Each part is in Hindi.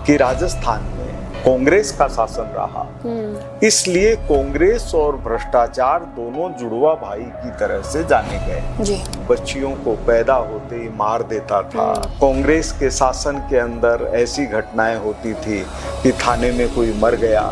कि राजस्थान में कांग्रेस का शासन रहा, इसलिए कांग्रेस और भ्रष्टाचार दोनों जुड़वा भाई की तरह से जाने गए जी। बच्चियों को पैदा होते ही मार देता था। कांग्रेस के शासन के अंदर ऐसी घटनाएं होती थी कि थाने में कोई मर गया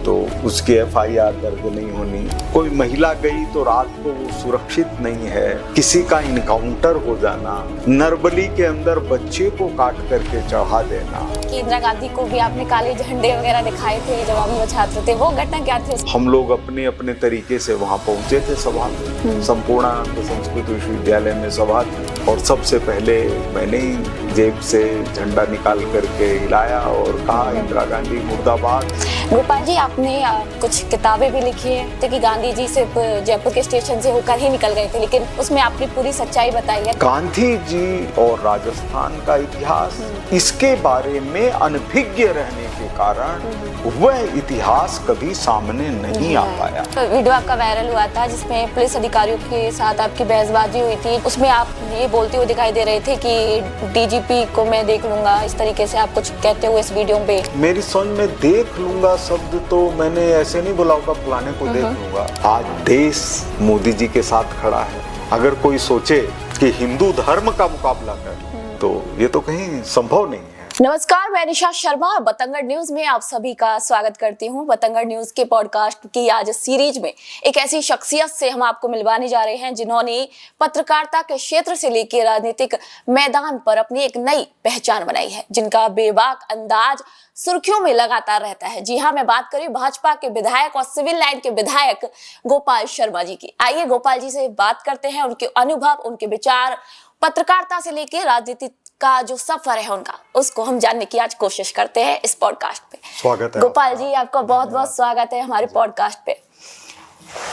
तो उसकी एफआईआर दर्ज नहीं होनी, कोई महिला गई तो रात को वो सुरक्षित नहीं है, किसी का इनकाउंटर हो जाना, नरबली के अंदर बच्चे को काट करके चढ़ा देना। इंदिरा गांधी को भी आपने काले झंडे वगैरह दिखाए थे जब हम छात्र थे, वो घटना क्या थी? हम लोग अपने अपने तरीके से वहाँ पहुँचे थे सभा में, संपूर्णानंद संस्कृत विश्वविद्यालय में सभा थी और सबसे पहले मैंने ही जेब से झंडा निकाल करके हिलाया और कहा इंदिरा गांधी मुर्दाबाद। गोपाल जी, आपने कुछ किताबें भी लिखी है कि गांधी जी सिर्फ जयपुर के स्टेशन से होकर ही निकल गए थे, लेकिन उसमें आपने पूरी सच्चाई बताई है। गांधी जी और राजस्थान का इतिहास, इसके बारे में अनभिज्ञ रहने के कारण वह इतिहास कभी सामने नहीं आ पाया। वीडियो आपका वायरल हुआ था जिसमें पुलिस अधिकारियों के साथ आपकी बहसबाजी हुई थी, उसमें आप ये बोलते हुए दिखाई दे रहे थे कि डीजीपी को मैं देख लूंगा, इस तरीके से आप कुछ कहते हुए इस वीडियो पे। मेरी समझ में देख लूंगा शब्द तो मैंने ऐसे नहीं बोला होगा फलाने को देख लूंगा। आज देश मोदी जी के साथ खड़ा है, अगर कोई सोचे कि हिंदू धर्म का मुकाबला करे तो ये तो कहीं संभव नहीं है। नमस्कार, मैं निशा शर्मा, बतंगड़ न्यूज में आप सभी का स्वागत करती हूं। बतंगड़ न्यूज के पॉडकास्ट की आज सीरीज में एक ऐसी शख्सियत से हम आपको मिलवाने जा रहे हैं जिन्होंने पत्रकारिता के क्षेत्र से लेकर राजनीतिक मैदान पर अपनी एक नई पहचान बनाई है, जिनका बेबाक अंदाज सुर्खियों में लगातार रहता है। जी हाँ, मैं बात करी भाजपा के विधायक और सिविल लाइन के विधायक गोपाल शर्मा जी की। आइए गोपाल जी से बात करते हैं, उनके अनुभव, उनके विचार, पत्रकारिता से लेकर राजनीति का जो सफर है उनका, उसको हम जानने की आज कोशिश करते हैं इस पॉडकास्ट पे। स्वागत है गोपाल जी, आपका बहुत बहुत स्वागत है हमारे पॉडकास्ट पे।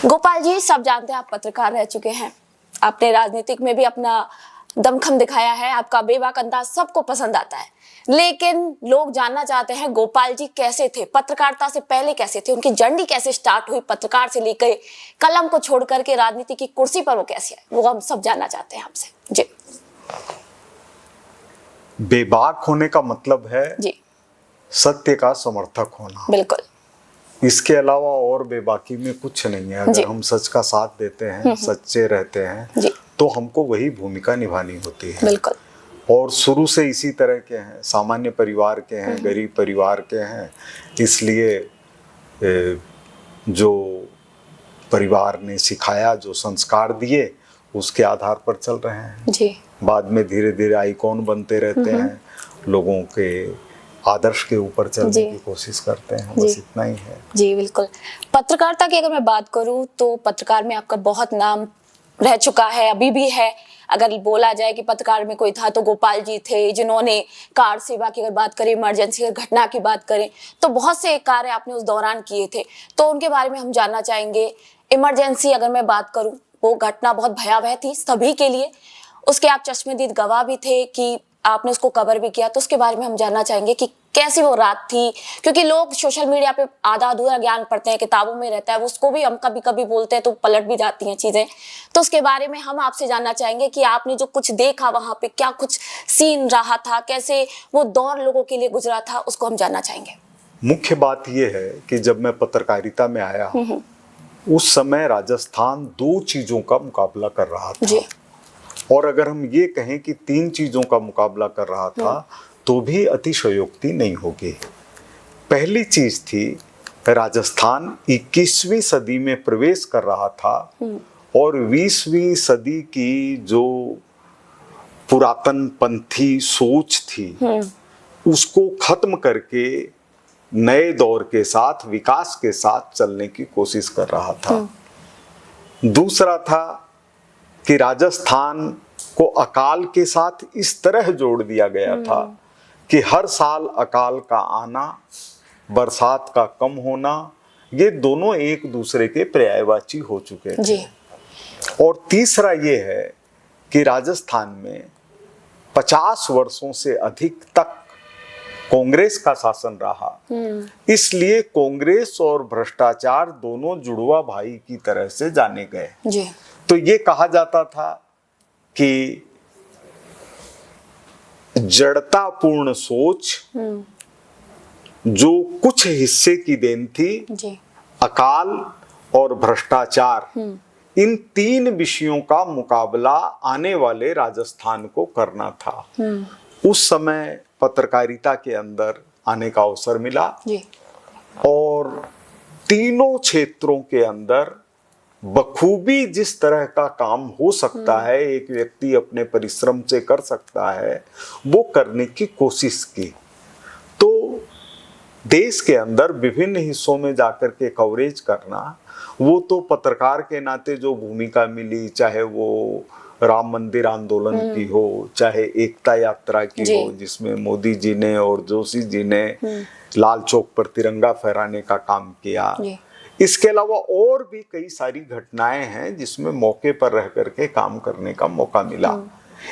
गोपाल जी, सब जानते हैं आप पत्रकार रह चुके हैं, आपने राजनीतिक में भी अपना दमखम दिखाया है, आपका बेबाक अंदाज सबको पसंद आता है, लेकिन लोग जानना चाहते हैं गोपाल जी कैसे थे, पत्रकारिता से पहले कैसे थे, उनकी जर्नी कैसे स्टार्ट हुई, पत्रकार से लेकर कलम को छोड़ करके राजनीति की कुर्सी पर वो कैसे आए, वो हम सब जानना चाहते हैं आपसे। जी। बेबाक होने का मतलब है जी, सत्य का समर्थक होना। बिल्कुल। इसके अलावा और बेबाकी में कुछ नहीं है। अगर हम सच का साथ देते हैं, सच्चे रहते हैं जी, तो हमको वही भूमिका निभानी होती है। बिल्कुल। और शुरू से इसी तरह के हैं, सामान्य परिवार के हैं, गरीब परिवार के हैं, इसलिए जो परिवार ने सिखाया, जो संस्कार दिए, उसके आधार पर चल रहे हैं जी। बाद में धीरे धीरे आइकॉन बनते रहते हैं, लोगों के आदर्श के ऊपर चलने की कोशिश करते हैं, बस इतना ही है। जी, बिल्कुल। पत्रकारिता की अगर मैं बात करूं तो पत्रकार में आपका बहुत नाम रह चुका है, अभी भी है। अगर बोला जाए कि पत्रकार में कोई था तो गोपाल जी थे, जिन्होंने कार सेवा की अगर बात करें, इमरजेंसी घटना की बात करें तो बहुत से कार्य आपने उस दौरान किए थे, तो उनके बारे में हम जानना चाहेंगे। इमरजेंसी अगर मैं बात करूं, वो घटना बहुत भयावह थी सभी के लिए, उसके आप चश्मदीद गवाह भी थे कि आपने उसको कवर भी किया, तो उसके बारे में हम जानना चाहेंगे कि कैसी वो रात थी, क्योंकि लोग सोशल मीडिया पे आधा अधूरा ज्ञान पढ़ते हैं, किताबों में रहता है, उसको भी हम कभी कभी बोलते हैं तो पलट भी जाती हैं चीजें, तो उसके बारे में हम आपसे जानना चाहेंगे कि आपने जो कुछ देखा वहां पे, क्या कुछ सीन रहा था, कैसे वो दौर लोगों के लिए गुजरा था, उसको हम जानना चाहेंगे। मुख्य बात यह है कि जब मैं पत्रकारिता में आया उस समय राजस्थान दो चीजों का मुकाबला कर रहा था जी। और अगर हम ये कहें कि तीन चीजों का मुकाबला कर रहा था तो भी अतिशयोक्ति नहीं होगी। पहली चीज थी, राजस्थान 21वीं सदी में प्रवेश कर रहा था और 20वीं सदी की जो पुरातन पंथी सोच थी उसको खत्म करके नए दौर के साथ, विकास के साथ चलने की कोशिश कर रहा था। दूसरा था कि राजस्थान को अकाल के साथ इस तरह जोड़ दिया गया था कि हर साल अकाल का आना, बरसात का कम होना, ये दोनों एक दूसरे के पर्यायवाची हो चुके थे जी। और तीसरा ये है कि राजस्थान में 50 वर्षों से अधिक तक कांग्रेस का शासन रहा, इसलिए कांग्रेस और भ्रष्टाचार दोनों जुड़वा भाई की तरह से जाने गए जी। तो ये कहा जाता था कि जड़तापूर्ण सोच जो कुछ हिस्से की देन थी, जी अकाल और भ्रष्टाचार, इन तीन विषयों का मुकाबला आने वाले राजस्थान को करना था। उस समय पत्रकारिता के अंदर आने का अवसर मिला जी और तीनों क्षेत्रों के अंदर बखूबी जिस तरह का काम हो सकता है, एक व्यक्ति अपने परिश्रम से कर सकता है, वो करने की कोशिश की। तो देश के अंदर विभिन्न हिस्सों में जाकर के कवरेज करना, वो तो पत्रकार के नाते जो भूमिका मिली, चाहे वो राम मंदिर आंदोलन की हो, चाहे एकता यात्रा की हो जिसमें मोदी जी ने और जोशी जी ने लाल चौक पर तिरंगा फहराने का काम किया, इसके अलावा और भी कई सारी घटनाएं हैं जिसमें मौके पर रह करके काम करने का मौका मिला।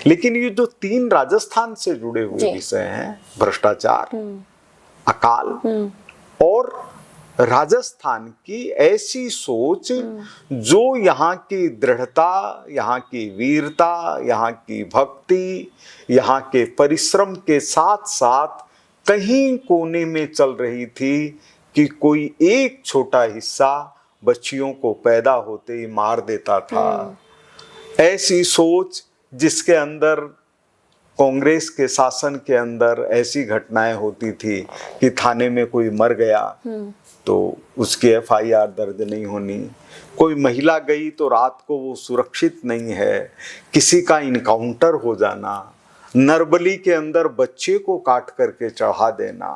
लेकिन ये जो तीन राजस्थान से जुड़े हुए विषय हैं, भ्रष्टाचार, अकाल और राजस्थान की ऐसी सोच जो यहाँ की दृढ़ता, यहाँ की वीरता, यहाँ की भक्ति, यहाँ के परिश्रम के साथ साथ कहीं कोने में चल रही थी कि कोई एक छोटा हिस्सा बच्चियों को पैदा होते ही मार देता था। ऐसी सोच जिसके अंदर कांग्रेस के शासन के अंदर ऐसी घटनाएं होती थी कि थाने में कोई मर गया तो उसकी एफआईआर दर्ज नहीं होनी, कोई महिला गई तो रात को वो सुरक्षित नहीं है, किसी का इनकाउंटर हो जाना, नरबली के अंदर बच्चे को काट करके चढ़ा देना।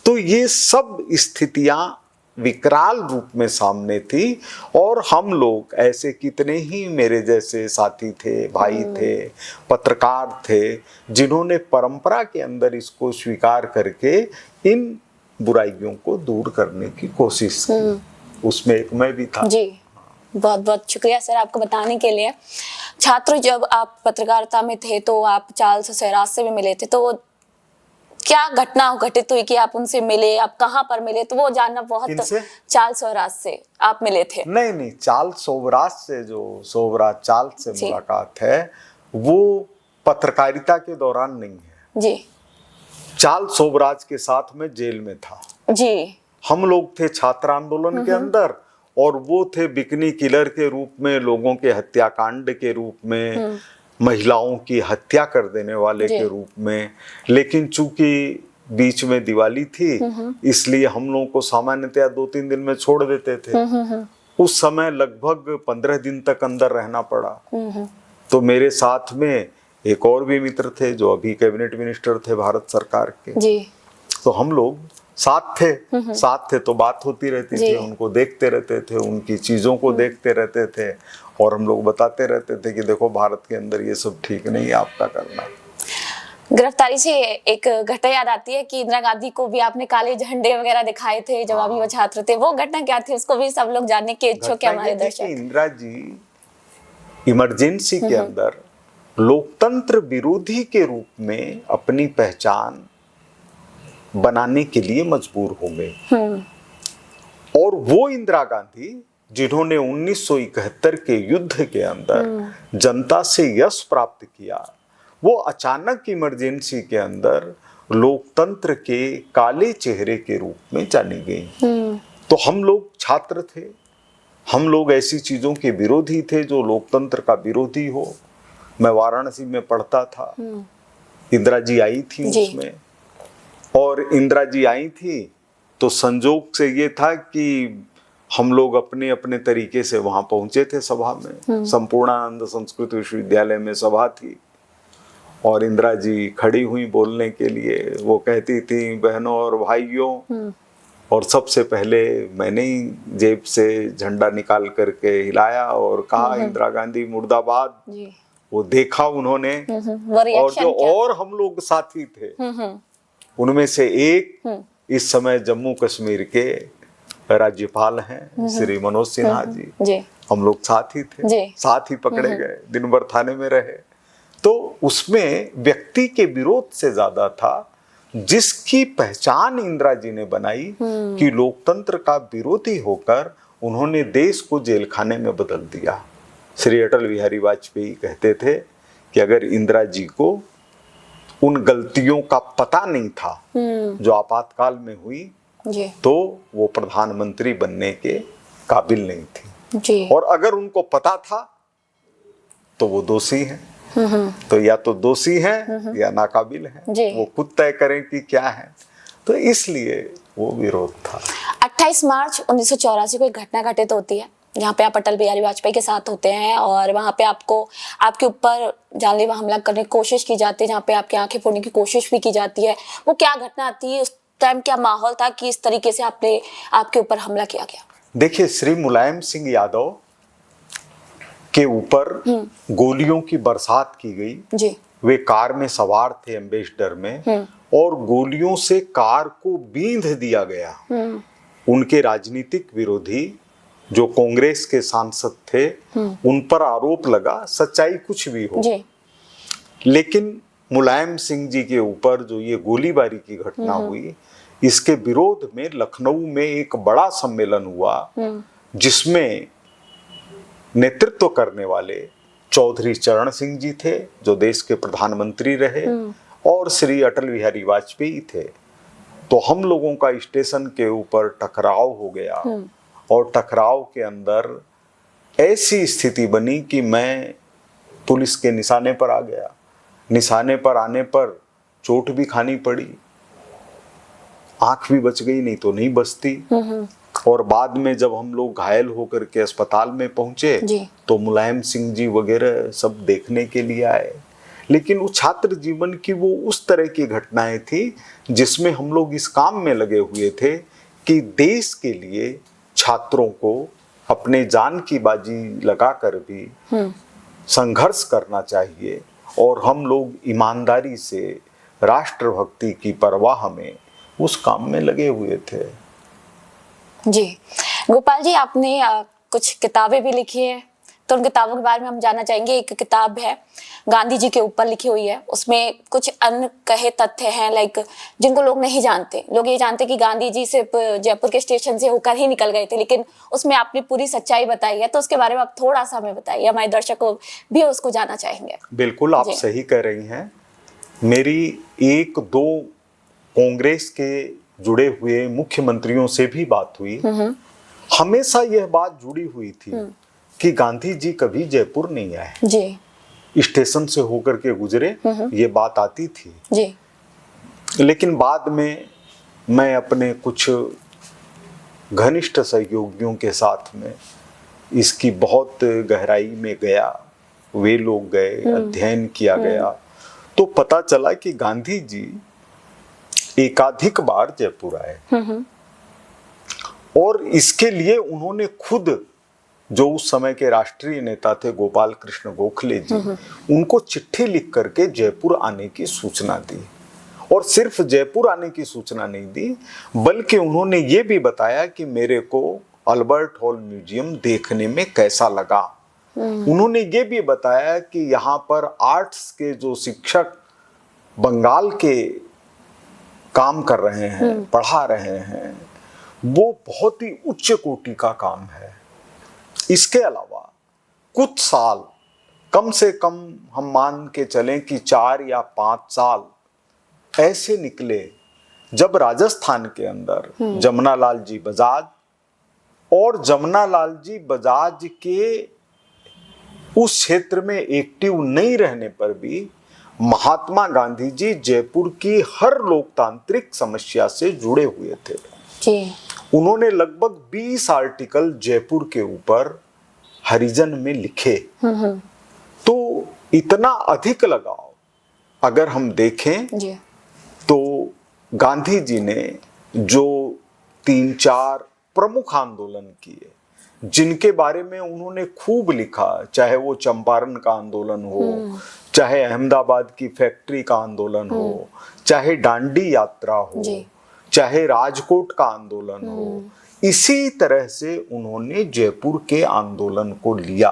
तो ये सब स्थितियां विकराल रूप में सामने थी और हम लोग ऐसे कितने ही मेरे जैसे साथी थे, भाई थे, पत्रकार थे, जिन्होंने परंपरा के अंदर इसको स्वीकार करके इन बुराइयों को दूर करने की कोशिश की। उसमें एक मैं भी था। जी, बहुत बहुत शुक्रिया सर आपको बताने के लिए। छात्र जब आप पत्रकारिता में थे तो आप चार्ल्स स्वराज से भी मिले थे, तो क्या घटना घटित हुई कि आप उनसे मिले, आप कहाँ पर मिले, तो वो जानना बहुत। चार्ल्स स्वराज से आप मिले थे? नहीं, चार्ल्स स्वराज से, जो स्वराज चार्ल्स से मुलाकात है वो पत्रकारिता के दौरान नहीं है जी। चार्ल्स स्वराज के साथ में जेल में था जी। हम लोग थे छात्र आंदोलन के अंदर और वो थे बिकनी किलर के रूप में, लोगों के हत्याकांड के रूप में, महिलाओं की हत्या कर देने वाले के रूप में। लेकिन चूंकि बीच में दिवाली थी इसलिए हम लोगों को सामान्यतया 2-3 दिन में छोड़ देते थे। उस समय लगभग 15 दिन तक अंदर रहना पड़ा। तो मेरे साथ में एक और भी मित्र थे जो अभी कैबिनेट मिनिस्टर थे भारत सरकार के जी। तो हम लोग साथ थे तो बात होती रहती थी, उनको देखते रहते थे, उनकी चीजों को देखते रहते थे और हम लोग बताते रहते थे कि देखो भारत के अंदर ये सब ठीक नहीं है आपका करना। गिरफ्तारी से एक घटना याद आती है कि इंदिरा गांधी को भी आपने काले झंडे वगैरह दिखाए थे जब अभी वो छात्र थे, वो घटना क्या थी उसको भी सब लोग जानने के इच्छुक है हमारे दर्शक। इंदिरा जी इमरजेंसी के अंदर लोकतंत्र विरोधी के रूप में अपनी पहचान बनाने के लिए मजबूर हो गए और वो इंदिरा गांधी जिन्होंने 1971 के युद्ध के अंदर जनता से यश प्राप्त किया, वो अचानक इमरजेंसी के अंदर लोकतंत्र के काले चेहरे के रूप में जानी गई। तो हम लोग छात्र थे, हम लोग ऐसी चीजों के विरोधी थे जो लोकतंत्र का विरोधी हो। मैं वाराणसी में पढ़ता था, इंदिरा जी आई थी उसमें, और इंदिरा जी आई थी तो संजोग से ये था कि हम लोग अपने अपने तरीके से वहां पहुंचे थे सभा में। संपूर्णानंद संस्कृत विश्वविद्यालय में सभा थी और इंदिरा जी खड़ी हुई बोलने के लिए। वो कहती थी बहनों और भाइयों, और सबसे पहले मैंने ही जेब से झंडा निकाल करके हिलाया और कहा इंदिरा गांधी मुर्दाबाद। वो देखा उन्होंने, और जो और हम लोग साथी थे उनमें से एक इस समय जम्मू कश्मीर के राज्यपाल हैं श्री मनोज सिन्हा जी। हम लोग साथी थे, साथ ही पकड़े गए, दिन भर थाने में रहे। तो उसमें व्यक्ति के विरोध से ज्यादा था जिसकी पहचान इंदिरा जी ने बनाई कि लोकतंत्र का विरोधी होकर उन्होंने देश को जेल खाने में बदल दिया। श्री अटल बिहारी वाजपेयी कहते थे कि अगर इंदिरा जी को उन गलतियों का पता नहीं था जो आपातकाल में हुई, जी तो वो प्रधानमंत्री बनने के काबिल नहीं थी। जी और अगर उनको पता था तो वो दोषी हैं। तो या तो दोषी हैं या नाकाबिल जी। हैं, वो खुद तय करें कि क्या है। तो इसलिए वो विरोध था। 28 मार्च 1984 को एक घटना घटित होती है जहाँ पे आप अटल बिहारी वाजपेयी के साथ होते हैं और वहाँ पे आपके ऊपर जानलेवा हमला करने की कोशिश की जाती है, जहाँ पे आपकी आंखें फोड़ने की कोशिश भी की जाती है। वो क्या घटना आती है उस टाइम, क्या माहौल था कि इस तरीके से आपके ऊपर हमला किया गया? देखिए, श्री मुलायम सिंह यादव के ऊपर गोलियों की बरसात की गई जी। वे कार में सवार थे एम्बेसडर में, और गोलियों से कार को बींध दिया गया। उनके राजनीतिक विरोधी जो कांग्रेस के सांसद थे उन पर आरोप लगा, सच्चाई कुछ भी हो जी। लेकिन मुलायम सिंह जी के ऊपर जो ये गोलीबारी की घटना हुई, इसके विरोध में लखनऊ में एक बड़ा सम्मेलन हुआ जिसमें नेतृत्व करने वाले चौधरी चरण सिंह जी थे जो देश के प्रधानमंत्री रहे, और श्री अटल बिहारी वाजपेयी थे। तो हम लोगों का स्टेशन के ऊपर टकराव हो गया, और टकराव के अंदर ऐसी स्थिति बनी कि मैं पुलिस के निशाने पर आ गया। निशाने पर आने पर चोट भी खानी पड़ी, आंख भी बच गई, नहीं तो नहीं बचती। और बाद में जब हम लोग घायल होकर के अस्पताल में पहुंचे तो मुलायम सिंह जी वगैरह सब देखने के लिए आए। लेकिन वो छात्र जीवन की वो उस तरह की घटनाएं थी जिसमें हम लोग इस काम में लगे हुए थे कि देश के लिए छात्रों को अपने जान की बाजी लगाकर भी संघर्ष करना चाहिए, और हम लोग ईमानदारी से राष्ट्रभक्ति की परवाह में उस काम में लगे हुए थे। जी गोपाल जी, आपने कुछ किताबें भी लिखी है, तो उन किताबों के बारे में हम जानना चाहेंगे। एक किताब है गांधी जी के ऊपर लिखी हुई है, उसमें कुछ अनकहे तथ्य हैं लाइक जिनको लोग नहीं जानते। लोग ये जानते कि गांधी जी सिर्फ जयपुर के स्टेशन से होकर ही निकल गए थे, लेकिन उसमें आपने पूरी सच्चाई बताई है। तो उसके बारे में आप थोड़ा सा हमें बताइए, हमारे दर्शकों भी उसको जानना चाहेंगे। बिल्कुल, आप सही कह रही हैं। मेरी एक दो कांग्रेस के जुड़े हुए मुख्यमंत्रियों से भी बात हुई। हमेशा यह बात जुड़ी हुई थी कि गांधी जी कभी जयपुर नहीं आए जी, स्टेशन से होकर के गुजरे, ये बात आती थी जी। लेकिन बाद में मैं अपने कुछ घनिष्ठ सहयोगियों के साथ में इसकी बहुत गहराई में गया, वे लोग गए, अध्ययन किया गया, तो पता चला कि गांधी जी एकाधिक बार जयपुर आए, और इसके लिए उन्होंने खुद जो उस समय के राष्ट्रीय नेता थे गोपाल कृष्ण गोखले जी, उनको चिट्ठी लिख करके जयपुर आने की सूचना दी। और सिर्फ जयपुर आने की सूचना नहीं दी, बल्कि उन्होंने ये भी बताया कि मेरे को अल्बर्ट हॉल म्यूजियम देखने में कैसा लगा। उन्होंने ये भी बताया कि यहाँ पर आर्ट्स के जो शिक्षक बंगाल के काम कर रहे हैं, पढ़ा रहे हैं, वो बहुत ही उच्च कोटि का काम है। इसके अलावा कुछ साल, कम से कम हम मान के चलें कि 4 या 5 साल ऐसे निकले जब राजस्थान के अंदर जमनालाल जी बजाज, और जमनालाल जी बजाज के उस क्षेत्र में एक्टिव नहीं रहने पर भी महात्मा गांधी जी जयपुर की हर लोकतांत्रिक समस्या से जुड़े हुए थे जी। उन्होंने लगभग 20 आर्टिकल जयपुर के ऊपर हरिजन में लिखे। तो इतना अधिक लगाव अगर हम देखें जी। तो गांधी जी ने जो 3-4 प्रमुख आंदोलन किए, जिनके बारे में उन्होंने खूब लिखा, चाहे वो चंपारण का आंदोलन हो, चाहे अहमदाबाद की फैक्ट्री का आंदोलन हो, चाहे दांडी यात्रा हो, चाहे राजकोट का आंदोलन हो, इसी तरह से उन्होंने जयपुर के आंदोलन को लिया।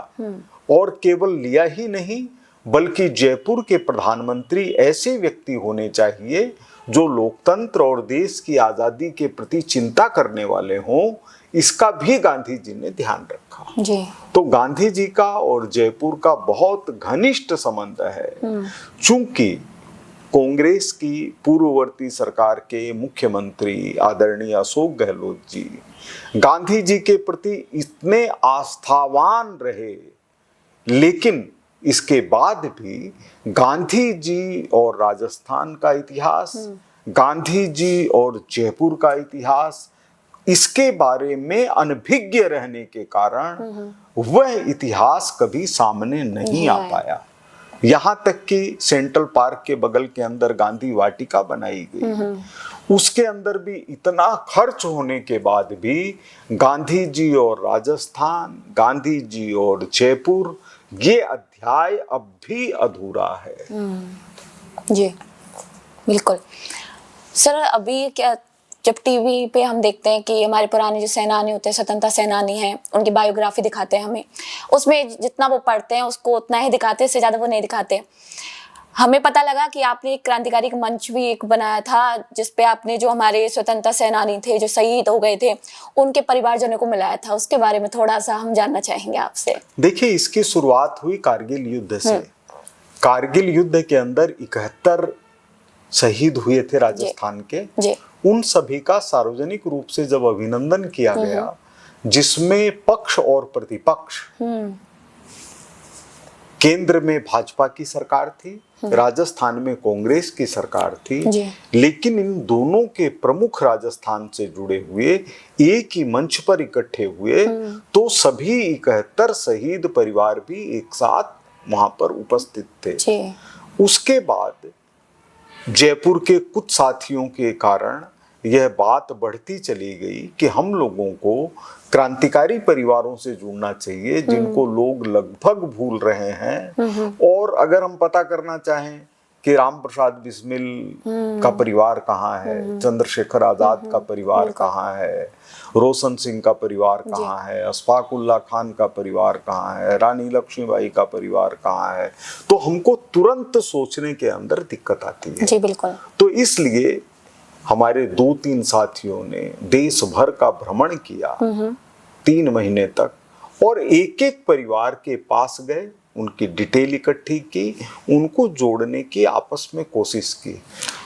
और केवल लिया ही नहीं, बल्कि जयपुर के प्रधानमंत्री ऐसे व्यक्ति होने चाहिए जो लोकतंत्र और देश की आजादी के प्रति चिंता करने वाले हों, इसका भी गांधी जी ने ध्यान रखा जी। तो गांधी जी का और जयपुर का बहुत घनिष्ठ संबंध है। चूंकि कांग्रेस की पूर्ववर्ती सरकार के मुख्यमंत्री आदरणीय अशोक गहलोत जी गांधी जी के प्रति इतने आस्थावान रहे, लेकिन इसके बाद भी गांधी जी और राजस्थान का इतिहास, गांधी जी और जयपुर का इतिहास, इसके बारे में अनभिज्ञ रहने के कारण वह इतिहास कभी सामने नहीं आ पाया। यहाँ तक कि सेंट्रल पार्क के बगल के अंदर गांधी वाटिका बनाई गई, उसके अंदर भी इतना खर्च होने के बाद भी गांधी जी और राजस्थान, गांधी जी और जयपुर, ये अध्याय अब भी अधूरा है। जी बिल्कुल सर। अभी क्या, जब टीवी पे हम देखते हैं कि हमारे पुराने जो सेनानी होते हैं, स्वतंत्रता सेनानी हैं, उनकी बायोग्राफी दिखाते हैं हमें, उसमें जितना वो पढ़ते हैं उसको उतना ही दिखाते हैं, इससे ज़्यादा वो नहीं दिखाते। हमें पता लगा कि आपने एक क्रांतिकारी मंच भी एक बनाया था, जिसपे आपने जो हमारे स्वतंत्रता सेनानी थे जो शहीद हो गए थे उनके परिवारजनों को मिलाया था, उसके बारे में थोड़ा सा हम जानना चाहेंगे आपसे। देखिए, इसकी शुरुआत हुई कारगिल युद्ध से। कारगिल युद्ध के अंदर 71 शहीद हुए थे राजस्थान के। जी। उन सभी का सार्वजनिक रूप से जब अभिनंदन किया गया, जिसमें पक्ष और प्रतिपक्ष, केंद्र में भाजपा की सरकार थी, राजस्थान में कांग्रेस की सरकार थी, लेकिन इन दोनों के प्रमुख राजस्थान से जुड़े हुए एक ही मंच पर इकट्ठे हुए, तो सभी 71 शहीद परिवार भी एक साथ वहां पर उपस्थित थे। उसके बाद जयपुर के कुछ साथियों के कारण यह बात बढ़ती चली गई कि हम लोगों को क्रांतिकारी परिवारों से जुड़ना चाहिए, जिनको लोग लगभग भूल रहे हैं। और अगर हम पता करना चाहें कि राम प्रसाद बिस्मिल का परिवार कहाँ है, चंद्रशेखर आजाद का परिवार कहाँ है, रोशन सिंह का परिवार कहाँ है, अशफाक उल्लाह खान का परिवार कहाँ है, रानी लक्ष्मीबाई का परिवार कहाँ है, तो हमको तुरंत सोचने के अंदर दिक्कत आती है। जी बिल्कुल। तो इसलिए हमारे 2-3 साथियों ने देश भर का भ्रमण किया 3 महीने तक, और एक एक परिवार के पास गए, उनकी डिटेल इकट्ठी की, उनको जोड़ने की आपस में कोशिश की,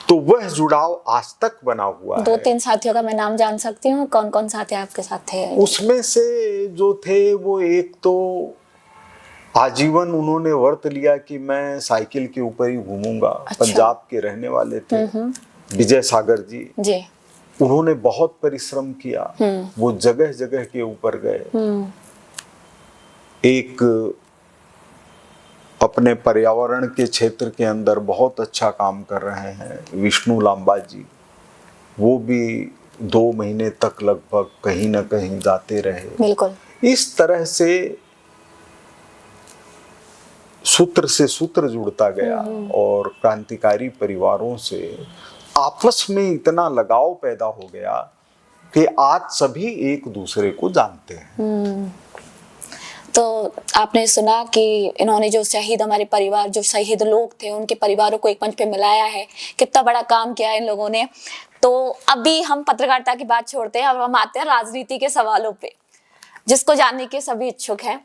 तो वह जुड़ाव आज तक बना हुआ है। 2-3 साथियों का मैं नाम जान सकती हूँ? कौन कौन साथी आपके साथ थे? उसमें से जो थे वो एक तो आजीवन उन्होंने व्रत लिया कि मैं साइकिल के ऊपर ही घूमूंगा। अच्छा। पंजाब के रहने वाले थे विजय सागर जी। उन्होंने बहुत परिश्रम किया, वो जगह जगह के ऊपर गए। एक अपने पर्यावरण के क्षेत्र के अंदर बहुत अच्छा काम कर रहे हैं विष्णु लांबा जी, वो भी 2 महीने तक लगभग कहीं ना कहीं जाते रहे। बिल्कुल। इस तरह से सूत्र जुड़ता गया, और क्रांतिकारी परिवारों से आपस में इतना लगाव पैदा हो गया कि आज सभी एक दूसरे को जानते हैं। तो आपने सुना कि इन्होंने जो शहीद, हमारे परिवार जो शहीद लोग थे, उनके परिवारों को एक मंच पे मिलाया है, कितना बड़ा काम किया है इन लोगों ने। तो अभी हम पत्रकारिता की बात छोड़ते हैं, अब हम आते हैं राजनीति के सवालों पे, जिसको जानने के सभी इच्छुक हैं।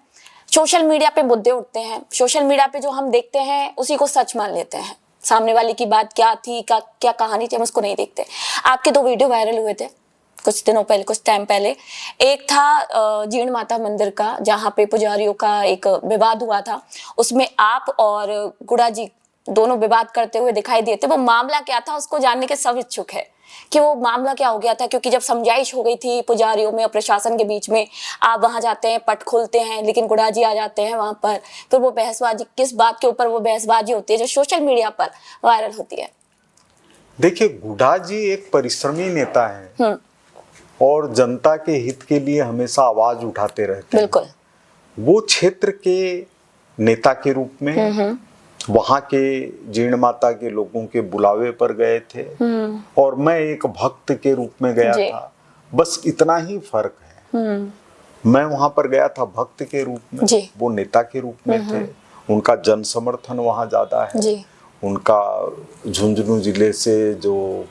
सोशल मीडिया पे मुद्दे उठते हैं, सोशल मीडिया पे जो हम देखते हैं उसी को सच मान लेते हैं, सामने वाले की बात क्या थी, क्या कहानी थी, हम उसको नहीं देखते। आपके 2 वीडियो वायरल हुए थे कुछ दिनों पहले, कुछ टाइम पहले। एक था जीर्ण माता मंदिर का, जहाँ पे पुजारियों का एक विवाद हुआ था, उसमें आप और गुड़ा जी दोनों विवाद करते हुए दिखाई दिए थे। वो मामला क्या था उसको जानने के सब इच्छुक है कि वो मामला क्या हो गया था, क्योंकि जब समझाइश हो गई थी पुजारियों में और प्रशासन के बीच में, आप वहां जाते हैं, पट खोलते हैं, लेकिन गुड़ा जी आ जाते हैं वहां पर, फिर वो बहसबाजी, किस बात के ऊपर वो बहसबाजी होती है जो सोशल मीडिया पर वायरल होती है? देखिए, गुड़ा जी एक परिश्रमी नेता है और जनता के हित के लिए हमेशा आवाज उठाते रहते हैं। बिल्कुल। वो क्षेत्र के नेता के रूप में वहां के जीर्ण माता के लोगों के बुलावे पर गए थे, और मैं एक भक्त के रूप में गया था, बस इतना ही फर्क है। मैं वहां पर गया था भक्त के रूप में, वो नेता के रूप में थे। उनका जन समर्थन वहां ज्यादा है। उनका झुंझुनू जिले से जो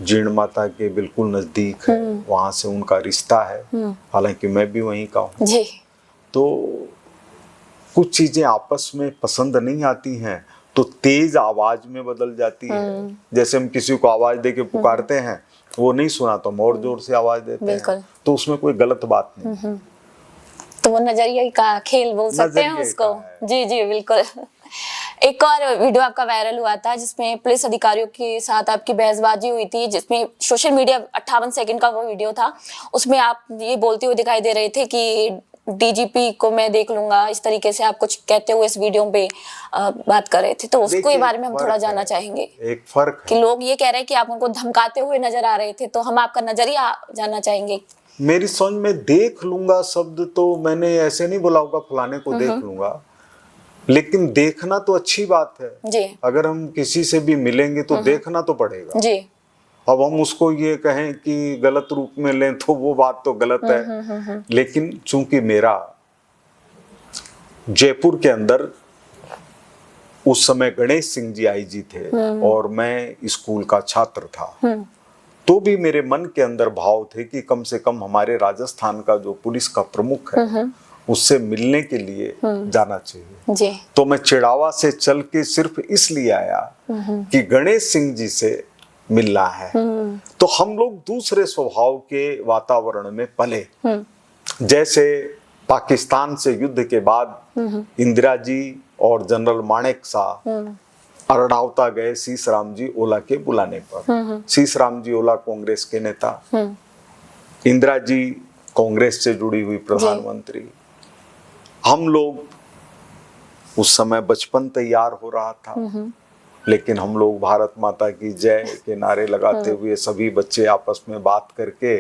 जीर्ण माता के बिल्कुल नजदीक है, वहां से उनका रिश्ता है, हालांकि मैं भी वहीं का हूँ। तो कुछ चीजें आपस में पसंद नहीं आती हैं, तो तेज आवाज में बदल जाती है। जैसे हम किसी को आवाज दे के पुकारते हैं, वो नहीं सुना तो हम और जोर से आवाज देते बिल्कुल। हैं, तो उसमें कोई गलत बात नहीं। तो वो नजरिए का खेल बोल सकते हैं नजरिए उसको। का है। जी जी बिल्कुल। एक और वीडियो आपका वायरल हुआ था जिसमें पुलिस अधिकारियों के साथ आपकी बहसबाजी हुई थी, जिसमें सोशल मीडिया 58 सेकंड का वो वीडियो था। उसमें आप ये बोलते हुए दिखाई दे रहे थे कि डीजीपी को मैं देख लूंगा, इस तरीके से आप कुछ कहते हुए इस वीडियो पे बात कर रहे थे। तो उसको देखिए, के बारे में हम थोड़ा फर्क जानना है। चाहेंगे एक फर्क कि है। लोग ये कह रहे हैं कि आप उनको धमकाते हुए नजर आ रहे थे, तो हम आपका नजरिया जानना चाहेंगे। मेरी समझ में देख लूंगा शब्द तो मैंने ऐसे नहीं बोला होगा फलाने को देख लूंगा, लेकिन देखना तो अच्छी बात है। जी अगर हम किसी से भी मिलेंगे तो देखना तो पड़ेगा। जी अब हम उसको ये कहें कि गलत रूप में लें तो वो बात तो गलत है। लेकिन चूंकि मेरा जयपुर के अंदर उस समय गणेश सिंह जी आईजी थे और मैं स्कूल का छात्र था, तो भी मेरे मन के अंदर भाव थे कि कम से कम हमारे राजस्थान का जो पुलिस का प्रमुख है उससे मिलने के लिए जाना चाहिए। जी तो मैं चिड़ावा से चल के सिर्फ इसलिए आया कि गणेश सिंह जी से मिलना है। तो हम लोग दूसरे स्वभाव के वातावरण में पले। जैसे पाकिस्तान से युद्ध के बाद इंदिरा जी और जनरल मानेक शाह अरडावता गए शीशराम जी ओला के बुलाने पर। शीशराम जी ओला कांग्रेस के नेता, इंदिरा जी कांग्रेस से जुड़ी हुई प्रधानमंत्री। हम लोग उस समय बचपन तैयार हो रहा था, लेकिन हम लोग भारत माता की जय के नारे लगाते हुए सभी बच्चे आपस में बात करके,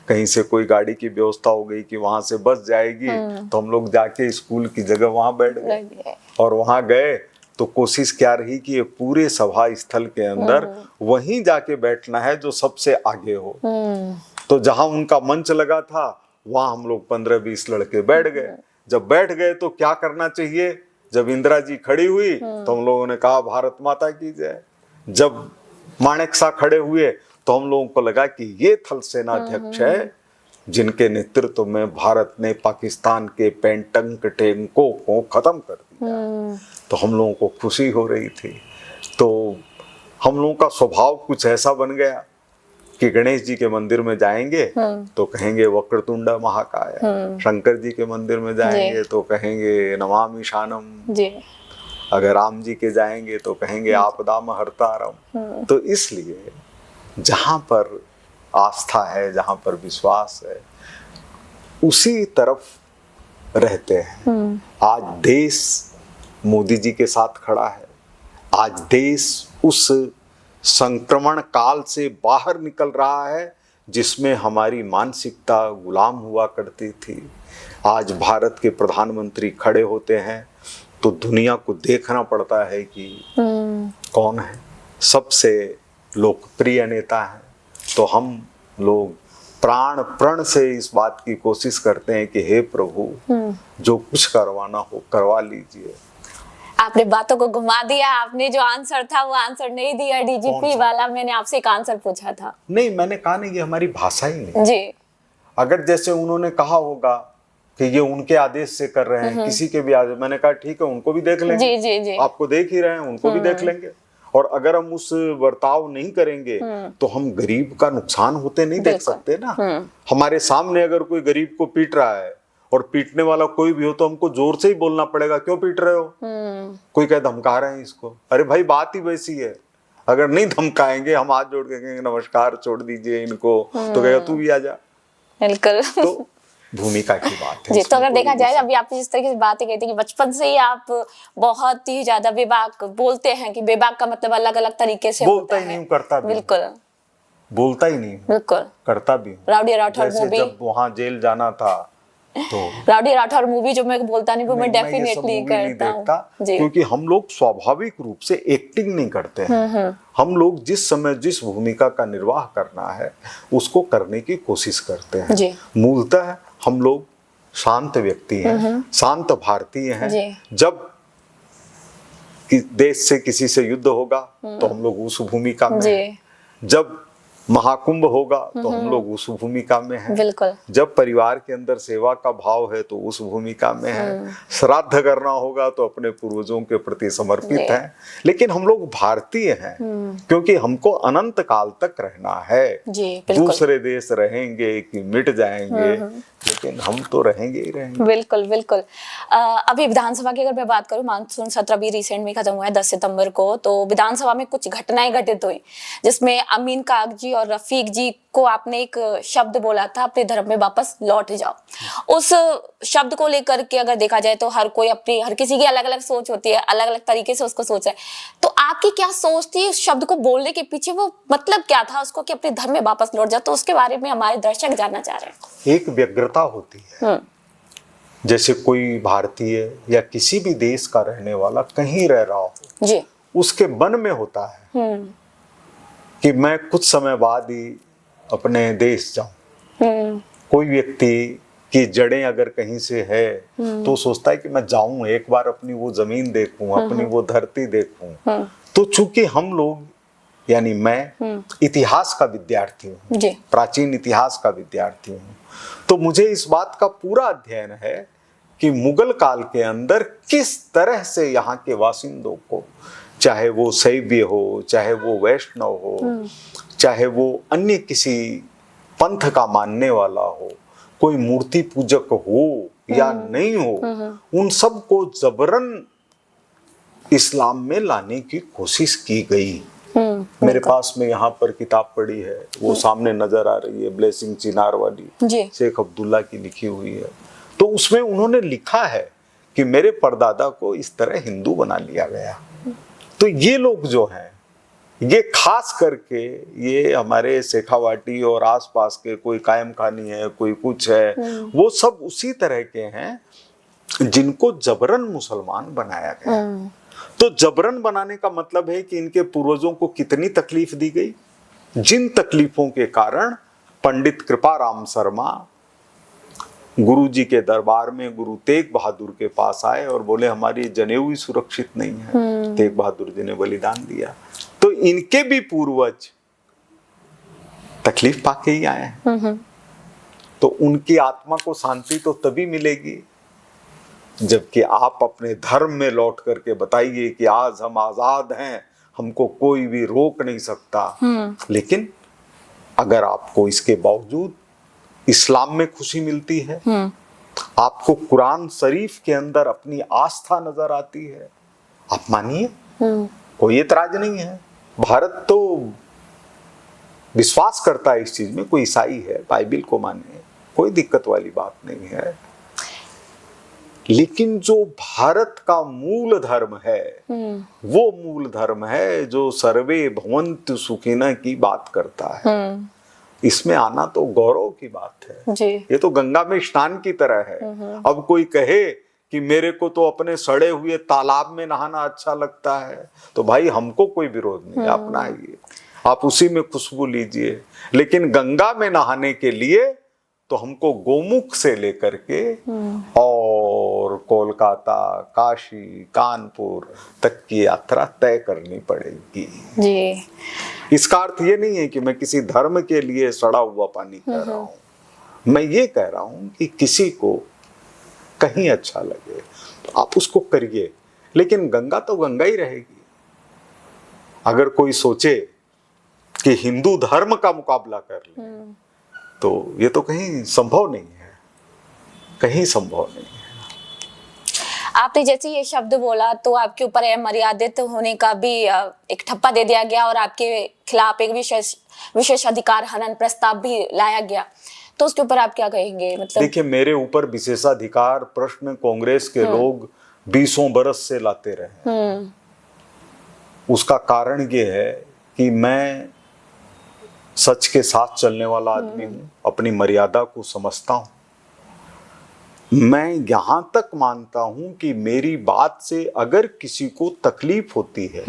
कहीं से कोई गाड़ी की व्यवस्था हो गई कि वहां से बस जाएगी तो हम लोग जाके स्कूल की जगह वहां बैठ गए। और वहां गए तो कोशिश क्या रही कि ये पूरे सभा स्थल के अंदर वहीं जाके बैठना है जो सबसे आगे हो। तो जहां उनका मंच लगा था वहां हम लोग 15-20 लड़के बैठ गए। जब बैठ गए तो क्या करना चाहिए, जब इंदिरा जी खड़ी हुई तो हम लोगों ने कहा भारत माता की जय। जब मानेक शाह खड़े हुए तो हम लोगों को लगा कि ये थल सेना अध्यक्ष है जिनके नेतृत्व में भारत ने पाकिस्तान के पेंटंक टैंकों को खत्म कर दिया। तो हम लोगों को खुशी हो रही थी। तो हम लोगों का स्वभाव कुछ ऐसा बन गया कि गणेश जी के मंदिर में जाएंगे तो कहेंगे वक्रतुंड महाकाय, शंकर जी के मंदिर में जाएंगे तो कहेंगे नमामि शानम, अगर राम जी के जाएंगे तो कहेंगे आपदाम हरतारम। तो इसलिए जहां पर आस्था है, जहां पर विश्वास है, उसी तरफ रहते हैं। आज देश मोदी जी के साथ खड़ा है। आज देश उस संक्रमण काल से बाहर निकल रहा है जिसमें हमारी मानसिकता गुलाम हुआ करती थी। आज भारत के प्रधानमंत्री खड़े होते हैं तो दुनिया को देखना पड़ता है कि कौन है, सबसे लोकप्रिय नेता है। तो हम लोग प्राण प्रण से इस बात की कोशिश करते हैं कि हे प्रभु, जो कुछ करवाना हो करवा लीजिए। आपने बातों को घुमा दिया। आपने जो आंसर था वो आंसर नहीं दिया डीजीपी वाला। मैंने आपसे एक आंसर पूछा था। नहीं, मैंने कहा नहीं, ये हमारी भाषा ही नहीं। जी, अगर जैसे उन्होंने कहा होगा कि ये उनके आदेश से कर रहे हैं, किसी के भी आदेश, मैंने कहा ठीक है, उनको भी देख लेंगे। जी जी जी, आपको देख ही रहे हैं, उनको भी देख लेंगे। और अगर हम उस बर्ताव नहीं करेंगे तो हम गरीब का नुकसान होते नहीं देख सकते ना। हमारे सामने अगर कोई गरीब को पीट रहा है और पीटने वाला कोई भी हो तो हमको जोर से ही बोलना पड़ेगा, क्यों पीट रहे हो। कोई कहे धमका रहे हैं इसको, अरे भाई बात ही वैसी है। अगर नहीं धमकाएंगे, हम हाथ जोड़ के कहेंगे नमस्कार छोड़ दीजिए इनको, तो कहेगा तू भी आ जा। बिल्कुल। तो भूमिका की बात है जी। तो अगर देखा जाए, अभी आपने जिस तरीके से बातें कही थी कि बचपन से ही आप बहुत ही ज्यादा बेबाक बोलते हैं, कि बेबाक का मतलब अलग अलग तरीके से बोलता ही नहीं, करता भी। बिल्कुल, बोलता ही नहीं, बिल्कुल, करता भी। राउडी राठौर मूवी, जब वहां जेल जाना था तो राउडी राठौर मूवी जो मैं बोलता नहीं, वो मैं डेफिनेटली नहीं करता देखता, हूं। जी। क्योंकि हम लोग स्वाभाविक रूप से एक्टिंग नहीं करते हैं। हम लोग जिस समय जिस भूमिका का निर्वाह करना है उसको करने की कोशिश करते हैं। जी। मूलतः हम लोग शांत व्यक्ति हैं, शांत भारतीय हैं। जब देश से किसी से युद्ध होगा तो हम लोग उस भूमिका में हैं। जब महाकुंभ होगा तो हम लोग उस भूमिका में हैं। बिल्कुल। जब परिवार के अंदर सेवा का भाव है तो उस भूमिका में है। श्राद्ध करना होगा तो अपने पूर्वजों के प्रति समर्पित जी। हैं। लेकिन हम लोग भारतीय हैं क्योंकि हमको अनंत काल तक रहना है। जी, बिल्कुल। दूसरे देश रहेंगे कि मिट जाएंगे, लेकिन हम तो रहेंगे ही रहेंगे। बिल्कुल बिल्कुल। अभी विधानसभा की अगर मैं बात करूं, मानसून सत्र भी रिसेंट में खत्म हुआ है 10 सितंबर को, तो विधानसभा में कुछ घटनाएं घटित हुई जिसमें अमीन कागजी और रफीक जी को आपने एक शब्द बोला था, अपने धर्म में वापस लौट जाओ। उस शब्द को लेकर के अगर देखा जाए तो हर कोई अपनी, हर किसी की अलग अलग सोच होती है, अलग अलग तरीके से उसको सोच है। तो आपकी क्या सोच थी उस शब्द को बोलने के पीछे, वो मतलब क्या था उसको कि अपने धर्म में वापस लौट जाओ? तो उसके बारे में हमारे दर्शक जानना चाह रहे हैं। एक व्यग्रता होती है, जैसे कोई भारतीय या किसी भी देश का रहने वाला कहीं रह रहा हो जी, उसके मन में होता है कि मैं कुछ समय बाद ही अपने देश जाऊं। कोई व्यक्ति की जड़ें अगर कहीं से है तो सोचता है कि मैं जाऊं, एक बार अपनी वो जमीन देखूं, अपनी वो धरती देखूं। तो चूंकि हम लोग, यानी मैं इतिहास का विद्यार्थी हूँ, प्राचीन इतिहास का विद्यार्थी हूँ, तो मुझे इस बात का पूरा अध्ययन है कि मुगल काल के अंदर किस तरह से यहाँ के वासिंदों को, चाहे वो शैव्य हो, चाहे वो वैष्णव हो, चाहे वो अन्य किसी पंथ का मानने वाला हो, कोई मूर्ति पूजक हो या नहीं हो, उन सब को जबरन इस्लाम में लाने की कोशिश की गई। मेरे पास में यहाँ पर किताब पड़ी है, वो सामने नजर आ रही है, ब्लेसिंग चिनार वाली, शेख अब्दुल्ला की लिखी हुई है। तो उसमें उन्होंने लिखा है कि मेरे परदादा को इस तरह हिंदू बना लिया गया। तो ये लोग जो हैं, ये खास करके ये हमारे शेखावाटी और आसपास के, कोई कायम खानी है, कोई कुछ है, वो सब उसी तरह के हैं जिनको जबरन मुसलमान बनाया गया। तो जबरन बनाने का मतलब है कि इनके पूर्वजों को कितनी तकलीफ दी गई, जिन तकलीफों के कारण पंडित कृपाराम शर्मा गुरुजी के दरबार में गुरु तेग बहादुर के पास आए और बोले हमारी जनेऊ ही सुरक्षित नहीं है। तेग बहादुर जी ने बलिदान दिया। तो इनके भी पूर्वज तकलीफ पाके ही आए हैं। तो उनकी आत्मा को शांति तो तभी मिलेगी जबकि आप अपने धर्म में लौट करके बताइए कि आज हम आजाद हैं, हमको कोई भी रोक नहीं सकता। लेकिन अगर आपको इसके बावजूद इस्लाम में खुशी मिलती है, आपको कुरान शरीफ के अंदर अपनी आस्था नजर आती है, आप मानिए, कोई एतराज नहीं है। भारत तो विश्वास करता है इस चीज में, कोई ईसाई है बाइबिल को माने, कोई दिक्कत वाली बात नहीं है। लेकिन जो भारत का मूल धर्म है, वो मूल धर्म है जो सर्वे भवन्तु सुखिनः की बात करता है। इसमें आना तो गौरव की बात है जी। ये तो गंगा में स्नान की तरह है। अब कोई कहे कि मेरे को तो अपने सड़े हुए तालाब में नहाना अच्छा लगता है, तो भाई हमको कोई विरोध नहीं, आप नहाइए, आप उसी में खुशबू लीजिए। लेकिन गंगा में नहाने के लिए तो हमको गोमुख से लेकर के और कोलकाता, काशी, कानपुर तक की यात्रा तय करनी पड़ेगी जी। इसका अर्थ ये नहीं है कि मैं किसी धर्म के लिए सड़ा हुआ पानी कह रहा हूं। मैं ये कह रहा हूं कि किसी को कहीं अच्छा लगे तो आप उसको करिए, लेकिन गंगा तो गंगा ही रहेगी। अगर कोई सोचे कि हिंदू धर्म का मुकाबला कर ले तो ये तो कहीं संभव नहीं है, कहीं संभव नहीं है। आपने जैसे ये शब्द बोला तो आपके ऊपर मर्यादित होने का भी एक ठप्पा दे दिया गया और आपके खिलाफ एक विशेष अधिकार हनन प्रस्ताव भी लाया गया। तो उसके ऊपर आप क्या कहेंगे? मतलब देखिए, मेरे ऊपर विशेषाधिकार प्रश्न कांग्रेस के लोग 20 बरस से लाते रहे। उसका कारण ये है कि मैं सच के साथ चलने वाला आदमी हूं, अपनी मर्यादा को समझता हूं। मैं यहां तक मानता हूं कि मेरी बात से अगर किसी को तकलीफ होती है,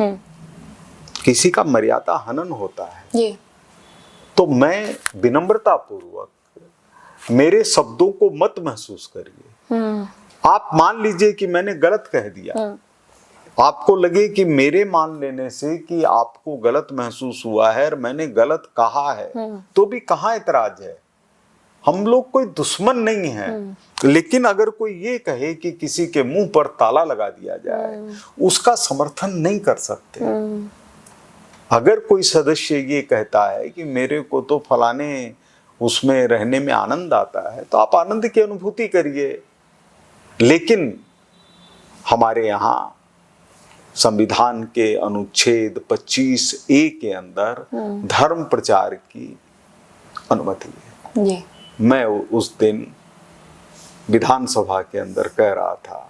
किसी का मर्यादा हनन होता है, तो मैं विनम्रता पूर्वक मेरे शब्दों को मत महसूस करिए। आप मान लीजिए कि मैंने गलत कह दिया, आपको लगे कि मेरे मान लेने से कि आपको गलत महसूस हुआ है और मैंने गलत कहा है, तो भी कहाँ एतराज है। हम लोग कोई दुश्मन नहीं है, लेकिन अगर कोई ये कहे कि किसी के मुंह पर ताला लगा दिया जाए, उसका समर्थन नहीं कर सकते। अगर कोई सदस्य ये कहता है कि मेरे को तो फलाने उसमें रहने में आनंद आता है, तो आप आनंद की अनुभूति करिए। लेकिन हमारे यहाँ संविधान के अनुच्छेद 25A के अंदर धर्म प्रचार की अनुमति है। जी। मैं उस दिन विधानसभा के अंदर कह रहा था,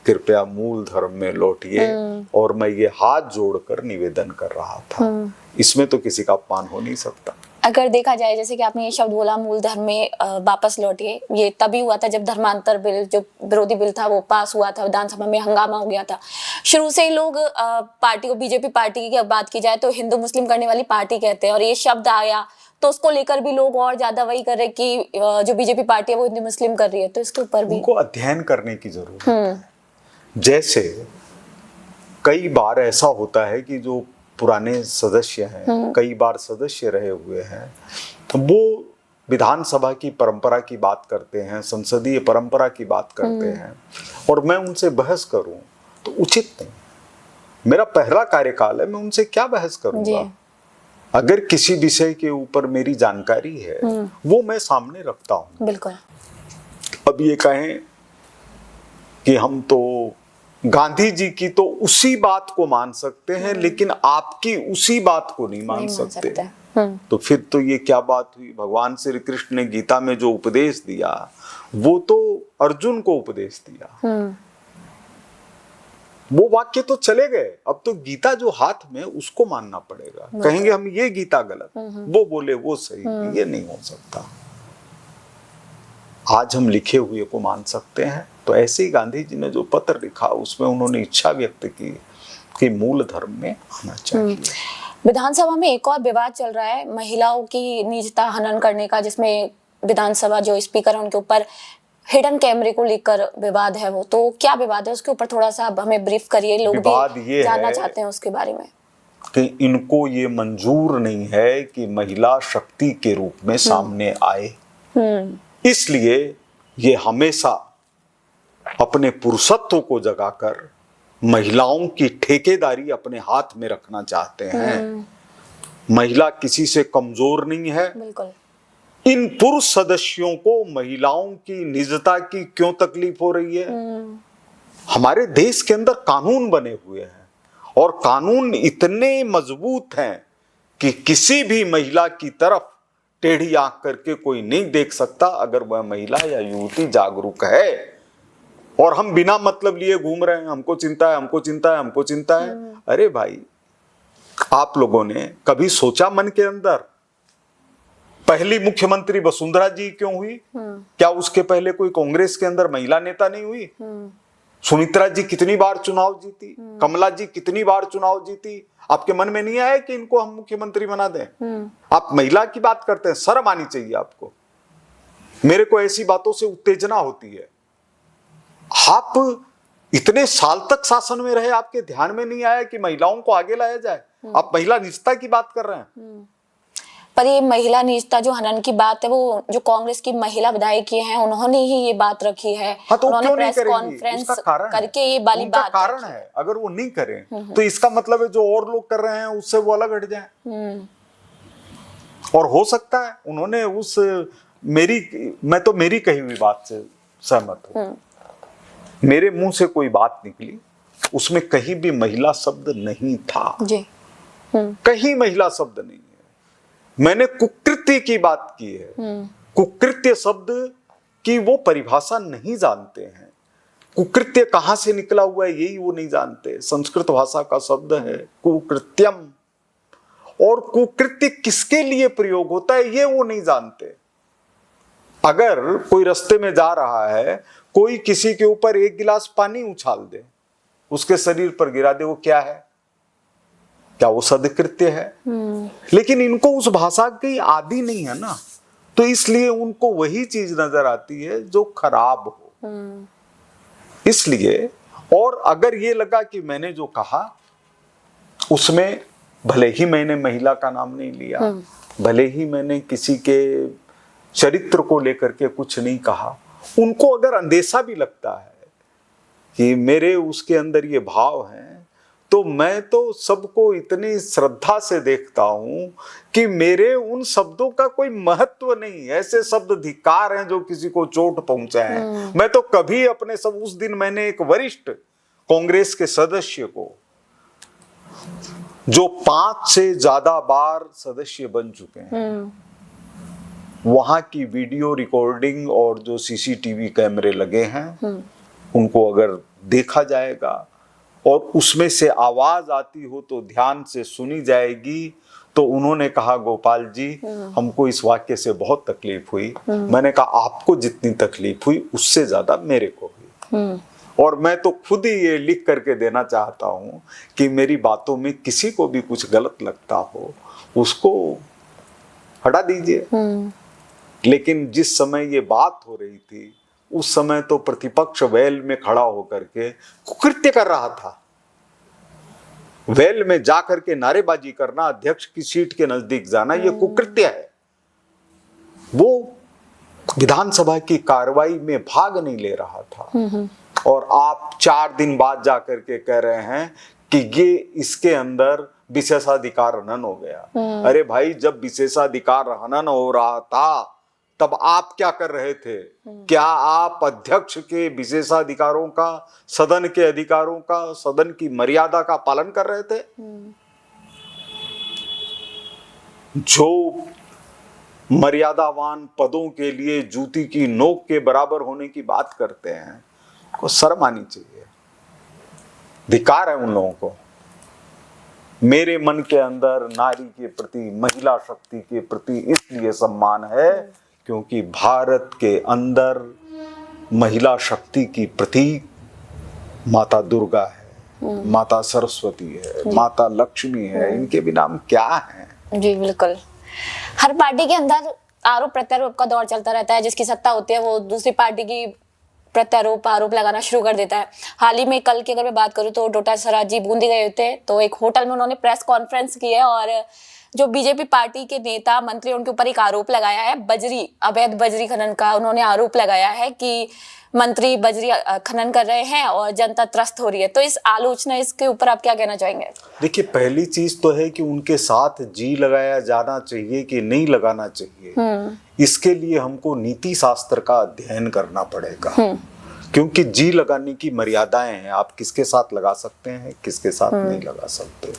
कृपया मूल धर्म में लौटिए, और मैं ये हाथ जोड़कर निवेदन कर रहा था। इसमें तो किसी का अपमान हो नहीं सकता। अगर देखा जाए, जैसे कि आपने ये शब्द बोला मूल धर्म में वापस लौटिए, ये तभी हुआ था जब धर्मांतर बिल, जो विरोधी बिल था, वो पास हुआ था, विधानसभा में हंगामा हो गया था। शुरू से ही लोग पार्टी को, बीजेपी पार्टी की बात की जाए तो हिंदू मुस्लिम करने वाली पार्टी कहते हैं, और ये शब्द आया तो उसको लेकर भी लोग और ज्यादा वही कर रहे कि जो बीजेपी पार्टी है वो हिंदू मुस्लिम कर रही है, तो इसके ऊपर भी उनको अध्ययन करने की जरूरत है। जैसे कई बार ऐसा होता है कि जो पुराने सदस्य हैं, कई बार सदस्य रहे हुए हैं, वो विधानसभा की परंपरा की बात करते हैं, संसदीय परंपरा की बात करते हैं, और मैं उनसे बहस करूं तो उचित नहीं। मेरा पहला कार्यकाल है, मैं उनसे क्या बहस करूंगा। अगर किसी विषय के ऊपर मेरी जानकारी है, वो मैं सामने रखता हूं। बिल्कुल। अब ये कहें कि हम तो गांधी जी की तो उसी बात को मान सकते हैं, लेकिन आपकी उसी बात को नहीं मान सकते, तो फिर तो ये क्या बात हुई। भगवान श्री कृष्ण ने गीता में जो उपदेश दिया, वो तो अर्जुन को उपदेश दिया। वो वाक्य तो चले गए, अब तो गीता जो हाथ में, उसको मानना पड़ेगा। कहेंगे हम ये गीता गलत, वो बोले वो सही, ये नहीं हो सकता। आज हम लिखे हुए को मान सकते हैं, तो ऐसे ही गांधी जी ने जो पत्र लिखा, उसमें उन्होंने इच्छा व्यक्त की कि मूल धर्म में आना चाहिए। विधानसभा में एक और विवाद चल रहा है महिलाओं की निजता हनन करने का, जिसमें विधानसभा जो स्पीकर है उनके ऊपर हिडन कैमरे को लेकर विवाद है। वो तो क्या विवाद है, उसके ऊपर थोड़ा सा हमें ब्रीफ करिए, लोग भी जानना चाहते हैं उसके बारे में। कि इनको ये मंजूर नहीं है कि महिला शक्ति के रूप में सामने आए, इसलिए ये हमेशा अपने पुरुषत्व को जगाकर महिलाओं की ठेकेदारी अपने हाथ में रखना चाहते हैं। महिला किसी से कमजोर नहीं है। बिल्कुल। इन पुरुष सदस्यों को महिलाओं की निजता की क्यों तकलीफ हो रही है। हमारे देश के अंदर कानून बने हुए हैं, और कानून इतने मजबूत हैं कि किसी भी महिला की तरफ टेढ़ी आंख करके कोई नहीं देख सकता, अगर वह महिला या युवती जागरूक है। और हम बिना मतलब लिए घूम रहे हैं, हमको चिंता है, हमको चिंता है, हमको चिंता है। अरे भाई, आप लोगों ने कभी सोचा मन के अंदर, पहली मुख्यमंत्री वसुंधरा जी क्यों हुई? क्या उसके पहले कोई कांग्रेस के अंदर महिला नेता नहीं हुई? सुमित्रा जी कितनी बार चुनाव जीती, कमला जी कितनी बार चुनाव जीती। आपके मन में नहीं आया कि इनको हम मुख्यमंत्री बना दें? आप महिला की बात करते हैं, शर्म आनी चाहिए आपको। मेरे को ऐसी बातों से उत्तेजना होती है। आप इतने साल तक शासन में रहे, आपके ध्यान में नहीं आया कि महिलाओं को आगे लाया जाए? आप महिला निजता की बात कर रहे हैं। पर ये महिला निजता जो हनन की बात है, वो जो कांग्रेस की महिला विधायक हैं उन्होंने ही ये बात रखी है। हाँ, तो उन्होंने क्यों प्रेस नहीं कॉन्फ्रेंस करके ये वाली बात कारण है। अगर वो नहीं करें तो इसका मतलब है जो और लोग कर रहे हैं उससे वो अलग हट जाए। और हो सकता है उन्होंने उस मैं तो मेरी कही हुई बात से सहमत हूं। मेरे मुंह से कोई बात निकली, उसमें कहीं भी महिला शब्द नहीं था जी। कहीं महिला शब्द नहीं है। मैंने कुकृत्य की बात की है। कुकृत्य शब्द की वो परिभाषा नहीं जानते हैं। कुकृत्य कहां से निकला हुआ है यही वो नहीं जानते। संस्कृत भाषा का शब्द है कुकृत्यम, और कुकृत्य किसके लिए प्रयोग होता है ये वो नहीं जानते। अगर कोई रास्ते में जा रहा है, कोई किसी के ऊपर एक गिलास पानी उछाल दे, उसके शरीर पर गिरा दे, वो क्या है? क्या वो सदकृत्य है? लेकिन इनको उस भाषा की आदि नहीं है ना, तो इसलिए उनको वही चीज नजर आती है जो खराब हो। इसलिए और अगर ये लगा कि मैंने जो कहा उसमें भले ही मैंने महिला का नाम नहीं लिया, भले ही मैंने किसी के चरित्र को लेकर के कुछ नहीं कहा, उनको अगर अंदेशा भी लगता है कि मेरे उसके अंदर ये भाव हैं, तो मैं तो सबको इतनी श्रद्धा से देखता हूं कि मेरे उन शब्दों का कोई महत्व नहीं। ऐसे शब्द धिक्कार हैं जो किसी को चोट पहुंचाए। मैं तो कभी अपने सब, उस दिन मैंने एक वरिष्ठ कांग्रेस के सदस्य को, जो 5 से ज्यादा बार सदस्य बन चुके हैं, वहां की वीडियो रिकॉर्डिंग और जो सीसीटीवी कैमरे लगे हैं उनको अगर देखा जाएगा और उसमें से आवाज आती हो तो ध्यान से सुनी जाएगी, तो उन्होंने कहा गोपाल जी हमको इस वाक्य से बहुत तकलीफ हुई। मैंने कहा आपको जितनी तकलीफ हुई उससे ज्यादा मेरे को हुई, और मैं तो खुद ही ये लिख करके देना चाहता हूं कि मेरी बातों में किसी को भी कुछ गलत लगता हो उसको हटा दीजिए। लेकिन जिस समय ये बात हो रही थी उस समय तो प्रतिपक्ष वेल में खड़ा होकर के कुकृत्य कर रहा था। वेल में जाकर के नारेबाजी करना, अध्यक्ष की सीट के नजदीक जाना, ये कुकृत्य है। वो विधानसभा की कार्रवाई में भाग नहीं ले रहा था, और आप 4 दिन बाद जाकर के कह रहे हैं कि ये इसके अंदर विशेषाधिकार हनन हो गया। अरे भाई, जब विशेषाधिकार हनन हो रहा था तब आप क्या कर रहे थे? क्या आप अध्यक्ष के विशेषाधिकारों का, सदन के अधिकारों का, सदन की मर्यादा का पालन कर रहे थे? जो मर्यादावान पदों के लिए जूती की नोक के बराबर होने की बात करते हैं, को शर्म आनी चाहिए। धिक्कार है उन लोगों को। मेरे मन के अंदर नारी के प्रति, महिला शक्ति के प्रति इसलिए सम्मान है क्योंकि भारत के अंदर महिला शक्ति की प्रतीक माता दुर्गा है, माता सरस्वती है, माता लक्ष्मी है। इनके बिना हम क्या हैं? जी बिल्कुल। हर पार्टी के अंदर आरोप प्रत्यारोप का दौर चलता रहता है। जिसकी सत्ता होती है वो दूसरी पार्टी की प्रत्यारोप आरोप लगाना शुरू कर देता है। हाल ही में कल की अगर मैं बात करूं तो डोटासरा जी बूंदी गए थे, तो एक होटल में उन्होंने प्रेस कॉन्फ्रेंस की है और जो बीजेपी पार्टी के नेता मंत्री उनके ऊपर एक आरोप लगाया है अवैध बजरी खनन का। उन्होंने आरोप लगाया है कि मंत्री बजरी खनन कर रहे हैं और जनता त्रस्त हो रही है। तो इस आलोचना, इसके ऊपर आप क्या कहना चाहेंगे? देखिए, पहली चीज तो है कि उनके साथ जी लगाया जाना चाहिए कि नहीं लगाना चाहिए, इसके लिए हमको नीति शास्त्र का अध्ययन करना पड़ेगा। क्योंकि जी लगाने की मर्यादाएं हैं। आप किसके साथ लगा सकते हैं, किसके साथ नहीं लगा सकते।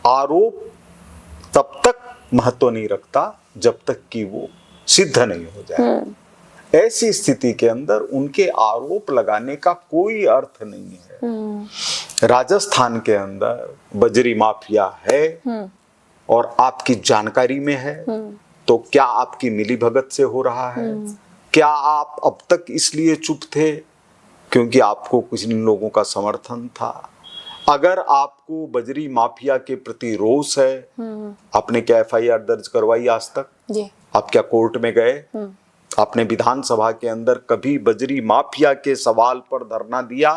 आरोप तब तक महत्व नहीं रखता जब तक कि वो सिद्ध नहीं हो जाए। ऐसी स्थिति के अंदर उनके आरोप लगाने का कोई अर्थ नहीं है। राजस्थान के अंदर बजरी माफिया है और आपकी जानकारी में है, तो क्या आपकी मिलीभगत से हो रहा है? क्या आप अब तक इसलिए चुप थे क्योंकि आपको कुछ लोगों का समर्थन था? अगर आपको बजरी माफिया के प्रति रोष है, आपने क्या FIR दर्ज करवाई आज तक? जी। आप क्या कोर्ट में गए? आपने विधानसभा के अंदर कभी बजरी माफिया के सवाल पर धरना दिया?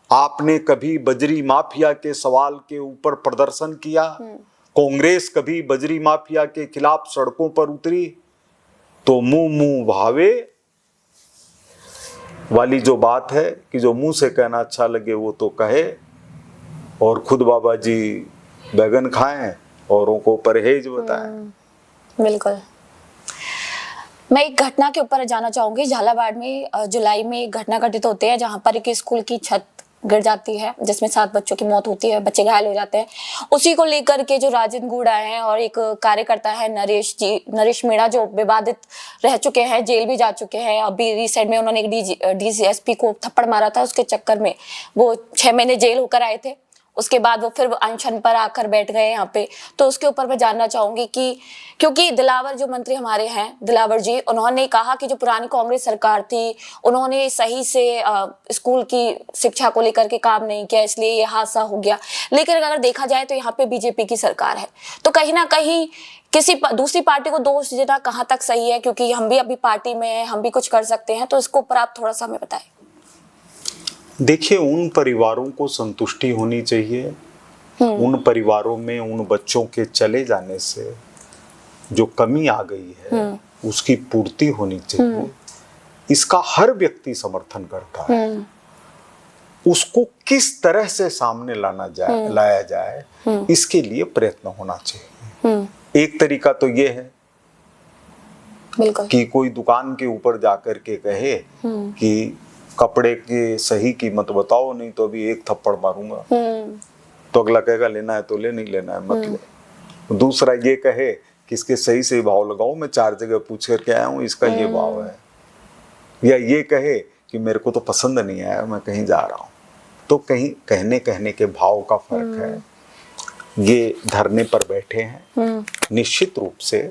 आपने कभी बजरी माफिया के सवाल के ऊपर प्रदर्शन किया? कांग्रेस कभी बजरी माफिया के खिलाफ सड़कों पर उतरी? तो मुंह भावे वाली जो बात है कि जो मुंह से कहना अच्छा लगे वो तो कहे, और खुद बाबा जी बैगन खाएं, औरों को परहेज बताएं। बिल्कुल। मैं एक घटना के ऊपर जाना चाहूंगी। झालावाड़ में जुलाई में एक घटना घटित होती है जहां पर एक स्कूल की छत गिर जाती है जिसमें 7 बच्चों की मौत होती है, बच्चे घायल हो जाते हैं। उसी को लेकर के जो राजेंद्र गुड़ आए हैं और एक कार्यकर्ता है नरेश मीणा, जो विवादित रह चुके हैं, जेल भी जा चुके हैं। अभी रिसेंट में उन्होंने एक DCSP को थप्पड़ मारा था, उसके चक्कर में वो 6 महीने जेल होकर आए थे। उसके बाद वो फिर अनशन पर आकर बैठ गए यहाँ पे। तो उसके ऊपर मैं जानना चाहूंगी कि क्योंकि दिलावर जो मंत्री हमारे हैं, दिलावर जी, उन्होंने कहा कि जो पुरानी कांग्रेस सरकार थी उन्होंने सही से स्कूल की शिक्षा को लेकर के काम नहीं किया, इसलिए ये हादसा हो गया। लेकिन अगर देखा जाए तो यहाँ पे बीजेपी की सरकार है, तो कहीं ना कहीं किसी दूसरी पार्टी को दोष देना कहाँ तक सही है? क्योंकि हम भी अभी पार्टी में हैं, हम भी कुछ कर सकते हैं। तो इसके ऊपर आप थोड़ा सा हमें बताएं। देखिए, उन परिवारों को संतुष्टि होनी चाहिए। उन परिवारों में उन बच्चों के चले जाने से जो कमी आ गई है उसकी पूर्ति होनी चाहिए। इसका हर व्यक्ति समर्थन करता है। उसको किस तरह से सामने लाया जाए इसके लिए प्रयत्न होना चाहिए। एक तरीका तो ये है बिल्कुल कि कोई दुकान के ऊपर जाकर के कहे कि कपड़े की सही कीमत बताओ, नहीं तो अभी एक थप्पड़ मारूंगा। तो अगला कहेगा लेना है तो ले, नहीं लेना है मत ले। दूसरा ये कहे कि इसके सही सही भाव लगाओ, मैं 4 जगह पूछ करके आया हूँ, इसका ये भाव है। या ये कहे कि मेरे को तो पसंद नहीं आया, मैं कहीं जा रहा हूँ। तो कहीं कहने के भाव का फर्क है। ये धरने पर बैठे हैं, निश्चित रूप से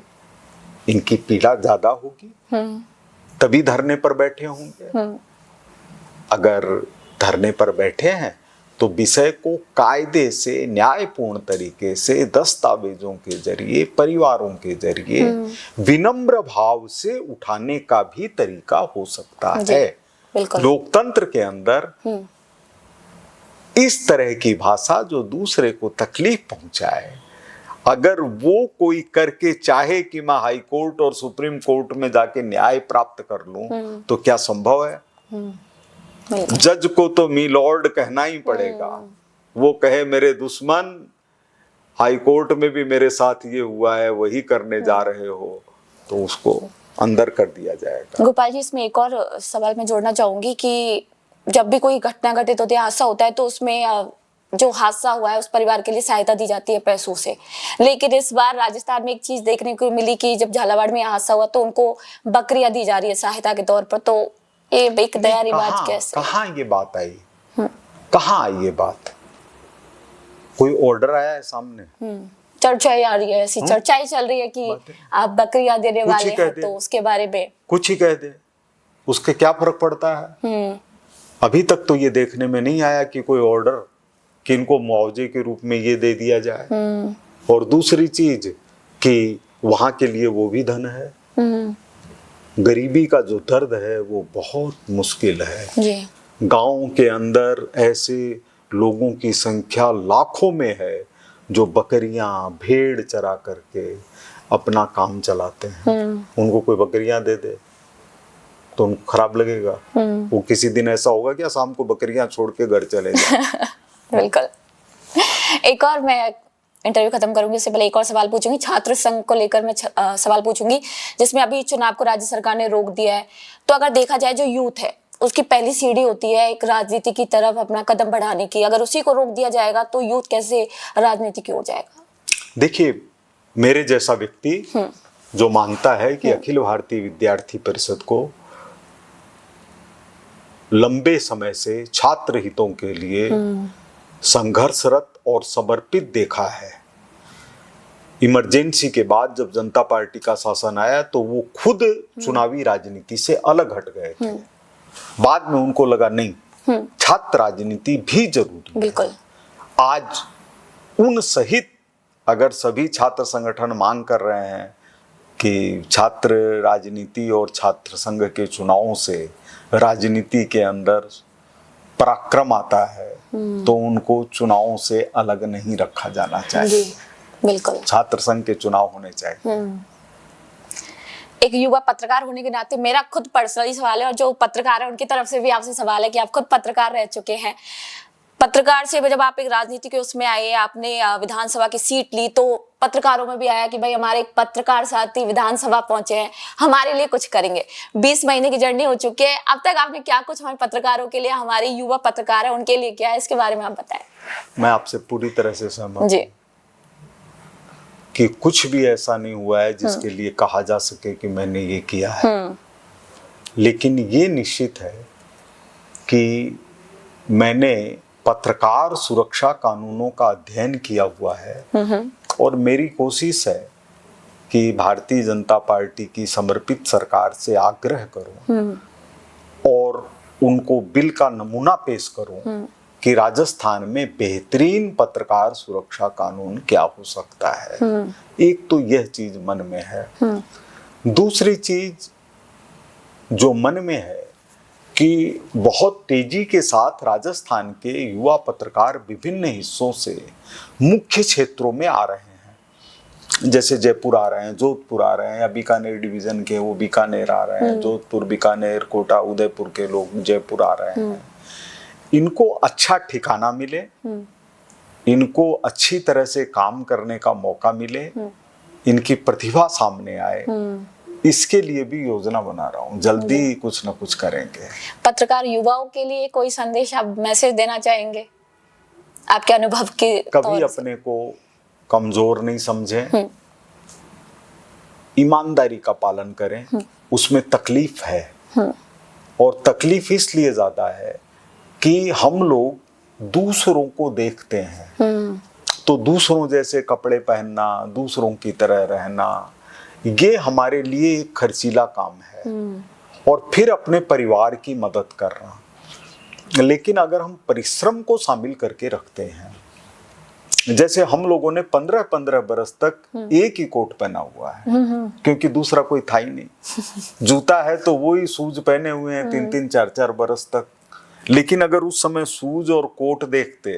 इनकी पीड़ा ज्यादा होगी, तभी धरने पर बैठे होंगे। अगर धरने पर बैठे हैं तो विषय को कायदे से, न्यायपूर्ण तरीके से, दस्तावेजों के जरिए, परिवारों के जरिए विनम्र भाव से उठाने का भी तरीका हो सकता है। लोकतंत्र के अंदर इस तरह की भाषा जो दूसरे को तकलीफ पहुंचाए, अगर वो कोई करके चाहे कि मैं हाई कोर्ट और सुप्रीम कोर्ट में जाके न्याय प्राप्त कर लूं, तो क्या संभव है? जज को तो मी लॉर्ड कहना ही पड़ेगा। वो कहे मेरे दुश्मन, हाई कोर्ट में भी मेरे साथ ये हुआ है, वही करने जा रहे हो, तो उसको अंदर कर दिया जाएगा। गोपाल जी, इसमें एक और सवाल मैं जोड़ना चाहूंगी कि जब भी कोई घटना घटित होती है, हादसा होता है, तो उसमें जो हादसा हुआ है उस परिवार के लिए सहायता दी जाती है पैसों से। लेकिन इस बार राजस्थान में एक चीज देखने को मिली कि जब झालावाड़ में हादसा हुआ तो उनको बकरियां दी जा रही है सहायता के तौर पर। तो ये एक दया रिवाज कैसे? कहाँ ये बात आई? कहाँ आई ये बात? कोई ऑर्डर आया है सामने? चर्चा आ रही है, ऐसी चर्चा ही चल रही है कि आप बकरियां देने वाले हैं, तो उसके बारे में कुछ ही कह दे, उसके क्या फर्क पड़ता है? अभी तक तो ये देखने में नहीं आया कि कोई ऑर्डर कि इनको मुआवजे के रूप में ये दे दिया जाए। और दूसरी चीज कि वहां के लिए वो भी धन है। गरीबी का जो दर्द है वो बहुत मुश्किल है। गांव के अंदर ऐसे लोगों की संख्या लाखों में है जो बकरियां, भेड़ चरा करके अपना काम चलाते हैं। उनको कोई बकरियां दे दे तो उनको खराब लगेगा। वो किसी दिन ऐसा होगा क्या शाम को बकरियां छोड़ के घर चले जाए। बिल्कुल। एक और मैं इंटरव्यू खत्म करूंगी उससे पहले एक और सवाल पूछूंगी। छात्र संघ को लेकर मैं सवाल पूछूंगी, जिसमें अभी चुनाव को राज्य सरकार ने रोक दिया है। तो अगर देखा जाए जो यूथ है उसकी पहली सीढ़ी होती है एक राजनीति की तरफ अपना कदम बढ़ाने की, अगर उसी को रोक दिया जाएगा तो यूथ कैसे राजनीति की ओर जाएगा? देखिए, मेरे जैसा व्यक्ति जो मानता है कि अखिल भारतीय विद्यार्थी परिषद को लंबे समय से छात्र हितों के लिए संघर्षरत और समर्पित देखा है। इमरजेंसी के बाद जब जनता पार्टी का शासन आया तो वो खुद चुनावी राजनीति से अलग हट गए थे। बाद में उनको लगा नहीं, छात्र राजनीति भी जरूरी बिल्कुल। आज उन सहित अगर सभी छात्र संगठन मांग कर रहे हैं कि छात्र राजनीति और छात्र संघ के चुनावों से राजनीति के अंदर पराक्रम आता है, तो उनको चुनावों से अलग नहीं रखा जाना चाहिए। जी, बिल्कुल। छात्र संघ के चुनाव होने चाहिए। एक युवा पत्रकार होने के नाते मेरा खुद पर्सनली सवाल है, और जो पत्रकार है उनकी तरफ से भी आपसे सवाल है कि आप खुद पत्रकार रह चुके हैं। पत्रकार से जब आप एक राजनीति के उसमें आए, आपने विधानसभा की सीट ली, तो पत्रकारों में भी आया कि भाई हमारे एक पत्रकार साथी विधानसभा पहुंचे हैं, हमारे लिए कुछ करेंगे। 20 महीने की जर्नी हो चुकी है, अब तक आपने क्या कुछ हमारे पत्रकारों के लिए, हमारे युवा पत्रकार है उनके लिए क्या है, इसके बारे में आप बताएं। मैं आपसे पूरी तरह से सहमत जी कि कुछ भी ऐसा नहीं हुआ है जिसके लिए कहा जा सके कि मैंने ये किया है। लेकिन ये निश्चित है कि मैंने पत्रकार सुरक्षा कानूनों का अध्ययन किया हुआ है और मेरी कोशिश है कि भारतीय जनता पार्टी की समर्पित सरकार से आग्रह करूं और उनको बिल का नमूना पेश करूं कि राजस्थान में बेहतरीन पत्रकार सुरक्षा कानून क्या हो सकता है। एक तो यह चीज मन में है। दूसरी चीज जो मन में है कि बहुत तेजी के साथ राजस्थान के युवा पत्रकार विभिन्न हिस्सों से मुख्य क्षेत्रों में आ रहे हैं। जैसे जयपुर आ रहे हैं, जोधपुर आ रहे हैं, या बीकानेर डिवीजन के वो बीकानेर आ रहे हैं, जोधपुर, बीकानेर, कोटा, उदयपुर के लोग जयपुर आ रहे हैं। इनको अच्छा ठिकाना मिले, इनको अच्छी तरह से काम करने का मौका मिले, इनकी प्रतिभा सामने आए, इसके लिए भी योजना बना रहा हूँ। जल्दी कुछ ना कुछ करेंगे। पत्रकार युवाओं के लिए कोई संदेश आप मैसेज देना चाहेंगे आपके अनुभव के कभी तौर से? अपने को कमजोर नहीं समझें, ईमानदारी का पालन करें। उसमें तकलीफ है, और तकलीफ इसलिए ज्यादा है कि हम लोग दूसरों को देखते हैं, तो दूसरों जैसे कपड़े पहनना, दूसरों की तरह रहना, ये हमारे लिए एक खर्चीला काम है, और फिर अपने परिवार की मदद करना। लेकिन अगर हम परिश्रम को शामिल करके रखते हैं, जैसे हम लोगों ने 15-15 बरस तक एक ही कोट पहना हुआ है, क्योंकि दूसरा कोई था ही नहीं। जूता है तो वही शूज पहने हुए हैं 3-3, 4-4 बरस तक। लेकिन अगर उस समय शूज और कोट देखते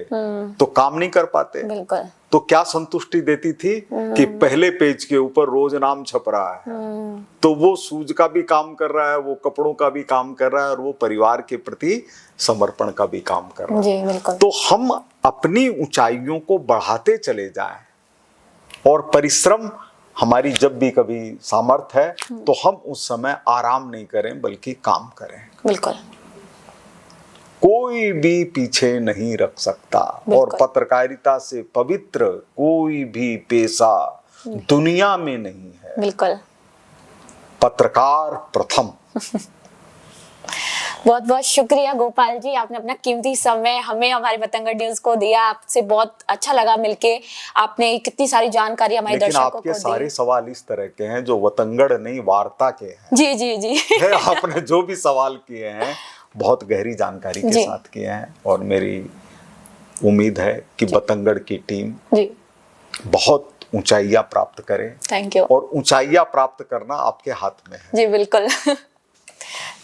तो काम नहीं कर पाते। बिल्कुल। तो क्या संतुष्टि देती थी कि पहले पेज के ऊपर रोज नाम छप रहा है, तो वो शूज का भी काम कर रहा है, वो कपड़ों का भी काम कर रहा है, और वो परिवार के प्रति समर्पण का भी काम कर रहा है। जी बिल्कुल। तो हम अपनी ऊंचाइयों को बढ़ाते चले जाएं, और परिश्रम हमारी जब भी कभी सामर्थ्य है तो हम उस समय आराम नहीं करें बल्कि काम करें। बिल्कुल। कोई भी पीछे नहीं रख सकता, और पत्रकारिता से पवित्र कोई भी पेशा दुनिया में नहीं है। बिल्कुल। पत्रकार प्रथम। बहुत बहुत शुक्रिया गोपाल जी, आपने अपना कीमती समय हमें, हमारे बतंगड़ न्यूज को दिया। आपसे बहुत अच्छा लगा मिलके। आपने कितनी सारी जानकारी हमारे लेकिन दर्शकों को दी। आपके सारे सवाल इस तरह के हैं जो वतंगड़ नहीं वार्ता के हैं। जी जी जी। आपने जो भी सवाल किए हैं बहुत गहरी जानकारी के साथ किए हैं, और मेरी उम्मीद है कि बतंगड़ की टीम जी बहुत ऊंचाइयां प्राप्त करे। Thank you. और ऊंचाइयां प्राप्त करना आपके हाथ में है। जी बिल्कुल।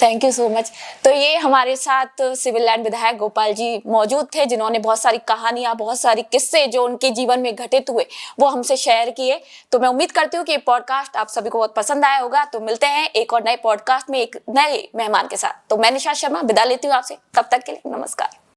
Thank you so much. तो ये हमारे साथ सिविल लाइन विधायक गोपाल जी मौजूद थे, जिन्होंने बहुत सारी कहानियां, बहुत सारी किस्से जो उनके जीवन में घटित हुए वो हमसे शेयर किए। तो मैं उम्मीद करती हूँ कि ये पॉडकास्ट आप सभी को बहुत पसंद आया होगा। तो मिलते हैं एक और नए पॉडकास्ट में एक नए मेहमान के साथ। तो मैं निशा शर्मा विदा लेती हूँ आपसे, तब तक के लिए नमस्कार।